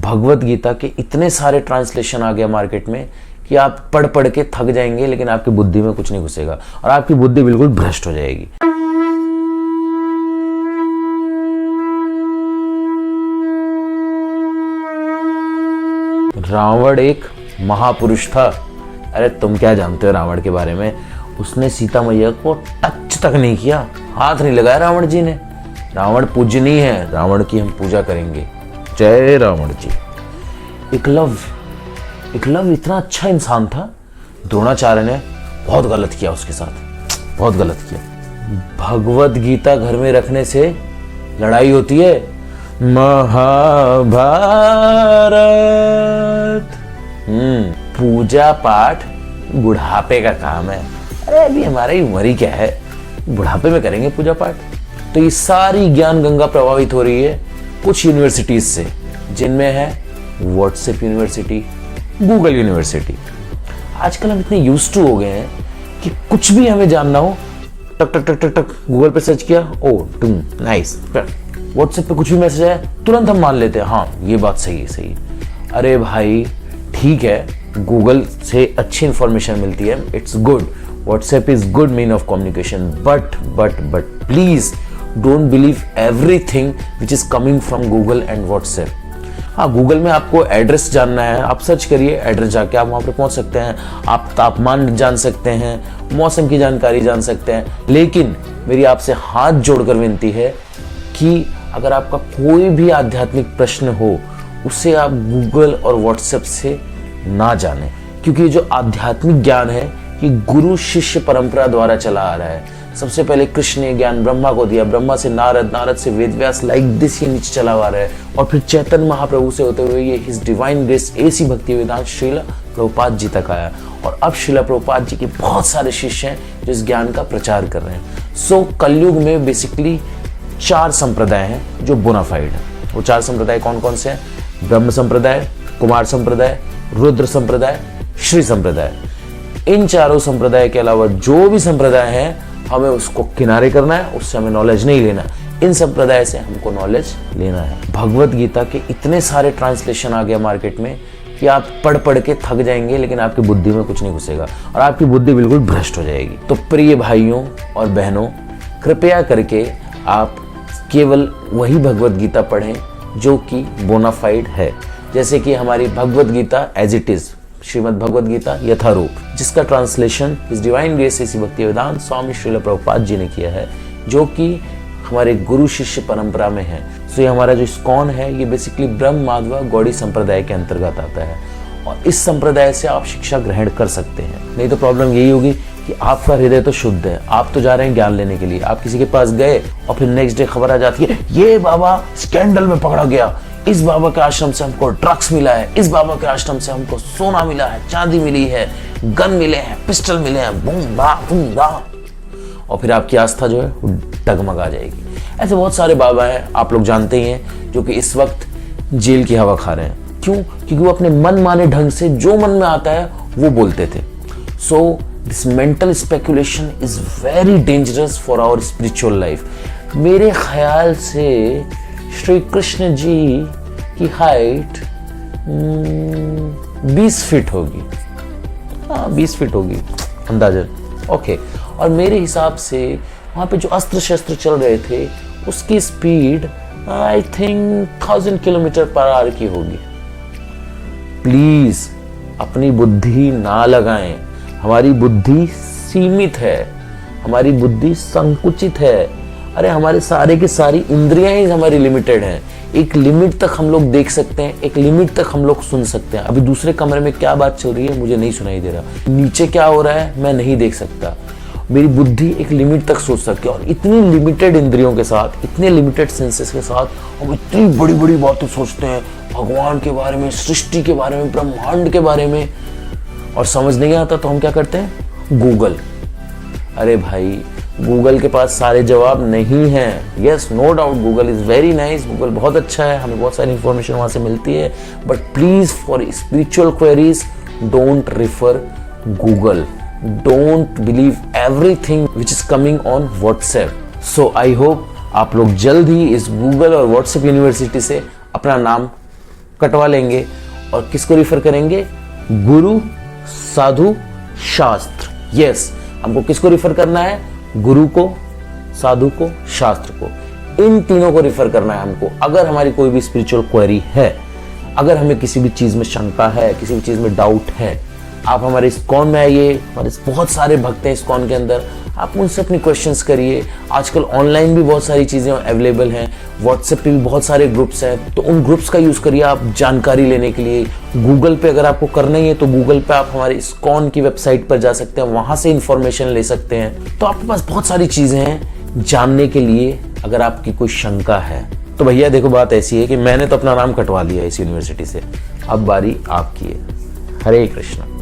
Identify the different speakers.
Speaker 1: भगवत गीता के इतने सारे ट्रांसलेशन आ गया मार्केट में कि आप पढ़ पढ़ के थक जाएंगे, लेकिन आपकी बुद्धि में कुछ नहीं घुसेगा और आपकी बुद्धि बिल्कुल भ्रष्ट हो जाएगी। रावण एक महापुरुष था। अरे तुम क्या जानते हो रावण के बारे में? उसने सीता मैया को टच तक नहीं किया, हाथ नहीं लगाया रावण जी ने। रावण पूजनीय है, रावण की हम पूजा करेंगे। जय रावण जी। एकलव्य इतना अच्छा इंसान था, द्रोणाचार्य ने बहुत गलत किया उसके साथ, बहुत गलत किया। भगवत गीता घर में रखने से लड़ाई होती है। महाभारत। पूजा पाठ बुढ़ापे का काम है। अरे अभी हमारी उम्र ही क्या है, बुढ़ापे में करेंगे पूजा पाठ? तो ये सारी ज्ञान गंगा प्रभावित हो रही है कुछ यूनिवर्सिटीज से, जिनमें है व्हाट्सएप यूनिवर्सिटी, गूगल यूनिवर्सिटी। आजकल हम इतने यूज्ड टू हो गए हैं कि कुछ भी हमें जानना हो, टक टक टक टक टक गूगल पे सर्च किया, ओ तुम नाइस। व्हाट्सएप पे कुछ भी मैसेज आया तुरंत हम मान लेते हैं, हाँ ये बात सही है, सही है। अरे भाई ठीक है, गूगल से अच्छी इंफॉर्मेशन मिलती है, it's good, WhatsApp is good mean of communication, but please don't believe everything which is coming from Google and WhatsApp. हाँ, गूगल में आपको एड्रेस जानना है, आप सर्च करिए, एड्रेस जाके आप वहाँ पे पहुँच सकते हैं, आप तापमान जान सकते हैं, मौसम की जानकारी जान सकते हैं। लेकिन मेरी आपसे हाथ जोड़कर विनती है कि अगर आपका कोई भी आध्यात्मिक प्रश्न हो, उसे आप गूगल और व्हाट्सएप से ना जानें, क्योंकि ये जो आध्यात्मिक ज्ञान है ये गुरु शिष्य परंपरा द्वारा चला आ रहा है। सबसे पहले कृष्ण ने ज्ञान ब्रह्मा को दिया, ब्रह्मा से नारद, नारद से वेदव्यास, लाइक दिस ये नीचे चला आ रहा है। और फिर चैतन्य महाप्रभु से होते हुए ये हिज डिवाइन ग्रेस एसी भक्ति वेदांत श्रील प्रभुपाद जी तक आया। और अब श्रील प्रभुपाद जी के बहुत सारे शिष्य हैं जो इस ज्ञान का प्रचार कर रहे हैं। सो कलयुग में बेसिकली 4 संप्रदाय हैं जो बोनाफाइड है। वो 4 संप्रदाय कौन कौन से हैं? ब्रह्म संप्रदाय, कुमार संप्रदाय, रुद्र संप्रदाय, श्री संप्रदाय। इन चारों संप्रदाय के अलावा जो भी संप्रदाय है हमें उसको किनारे करना है, उससे हमें नॉलेज नहीं लेना। इन संप्रदाय से हमको नॉलेज लेना है। भगवत गीता के इतने सारे ट्रांसलेशन आ गया मार्केट में कि आप पढ़ पढ़ के थक जाएंगे, लेकिन आपकी बुद्धि में कुछ नहीं घुसेगा और आपकी बुद्धि बिल्कुल भ्रष्ट हो जाएगी। तो प्रिय भाइयों और बहनों, कृपया करके आप केवल वही भगवत गीता पढ़ें जो कि बोनाफाइड है। जैसे कि हमारी Bhagavad Gita as it is, Shrimad Bhagavad Gita Yatharoop, जिसका ट्रांसलेशन इस डिवाइन ग्रेस एसी भक्ति वेदांत स्वामी श्रील प्रभुपाद जी ने किया है, जो कि हमारे गुरु शिष्य परंपरा में है। सो ये हमारा जो इस्कॉन है ये बेसिकली ब्रह्म माधव गौड़ी संप्रदाय के अंतर्गत आता है और इस संप्रदाय से आप शिक्षा ग्रहण कर सकते हैं। नहीं तो प्रॉब्लम यही होगी कि आपका हृदय तो शुद्ध है, आप तो जा रहे हैं ज्ञान लेने के लिए, आप किसी के पास गए और फिर नेक्स्ट डे खबर आ जाती है ये बाबा स्कैंडल में पकड़ा गया, इस बाबा के आश्रम से हमको ड्रग्स मिला है, इस बाबा के आश्रम से हमको सोना मिला है, चांदी मिली है, गन मिले हैं, पिस्टल मिले हैं, बूम बा, और फिर आपकी आस्था जो है वो डगमगा जाएगी। ऐसे बहुत सारे बाबा हैं, आप लोग जानते ही हैं, जो कि इस वक्त जेल की हवा खा रहे हैं। क्यों? क्योंकि वो अपने मन माने ढंग से जो मन में आता है वो बोलते थे। So this mental speculation is very dangerous for our spiritual life. मेरे ख्याल से श्री कृष्ण जी की हाइट 20 फीट होगी, हाँ 20 फीट होगी अंदाजन, ओके। और मेरे हिसाब से वहाँ पे जो अस्त्र शस्त्र चल रहे थे उसकी speed I think 1000 kilometre per hour की होगी। प्लीज अपनी बुद्धि ना लगाएं, हमारी बुद्धि सीमित है, हमारी बुद्धि संकुचित है। अरे हमारे सारे की सारी इंद्रियां ही हमारी लिमिटेड हैं। एक लिमिट तक हम लोग देख सकते हैं, एक लिमिट तक हम लोग सुन सकते हैं। अभी दूसरे कमरे में क्या बात चल रही है मुझे नहीं सुनाई दे रहा, नीचे क्या हो रहा है मैं नहीं देख सकता। मेरी बुद्धि एक लिमिट तक सोच सकती है और इतनी लिमिटेड इंद्रियों के साथ, इतने लिमिटेड सेंसेस के साथ हम इतनी बड़ी बड़ी बातें सोचते हैं भगवान के बारे में, सृष्टि के बारे में, ब्रह्मांड के बारे में, और समझ नहीं आता तो हम क्या करते हैं? गूगल। अरे भाई गूगल के पास सारे जवाब नहीं हैं। Yes, no doubt Google is very nice, Google बहुत अच्छा है, हमें बहुत सारी इंफॉर्मेशन वहां से मिलती है, but please for spiritual queries don't refer Google, don't believe everything which is coming on WhatsApp. So I hope आप लोग जल्द ही इस गूगल और व्हाट्सएप यूनिवर्सिटी से अपना नाम कटवा लेंगे और किसको रिफर करेंगे? गुरु, साधु, शास्त्र। यस, हमको किसको रिफर करना है? गुरु को, साधु को, शास्त्र को। इन तीनों को रिफर करना है हमको। अगर हमारी कोई भी स्पिरिचुअल क्वेरी है, अगर हमें किसी भी चीज में शंका है, किसी भी चीज में डाउट है, आप हमारे इस्कॉन में आइए। हमारे बहुत सारे भक्त हैं इस्कॉन के अंदर, आप उनसे अपनी क्वेश्चंस करिए। आजकल ऑनलाइन भी बहुत सारी चीजें अवेलेबल हैं, व्हाट्सएप पे भी बहुत सारे ग्रुप्स हैं, तो उन ग्रुप्स का यूज करिए आप जानकारी लेने के लिए। गूगल पे अगर आपको करना ही है तो गूगल पे आप हमारे इस्कॉन की वेबसाइट पर जा सकते हैं, वहां से इंफॉर्मेशन ले सकते हैं। तो आपके पास बहुत सारी चीजें हैं जानने के लिए। अगर आपकी कोई शंका है तो भैया देखो, बात ऐसी है कि मैंने तो अपना नाम कटवा लिया इस यूनिवर्सिटी से, अब बारी आपकी है। हरे कृष्णा।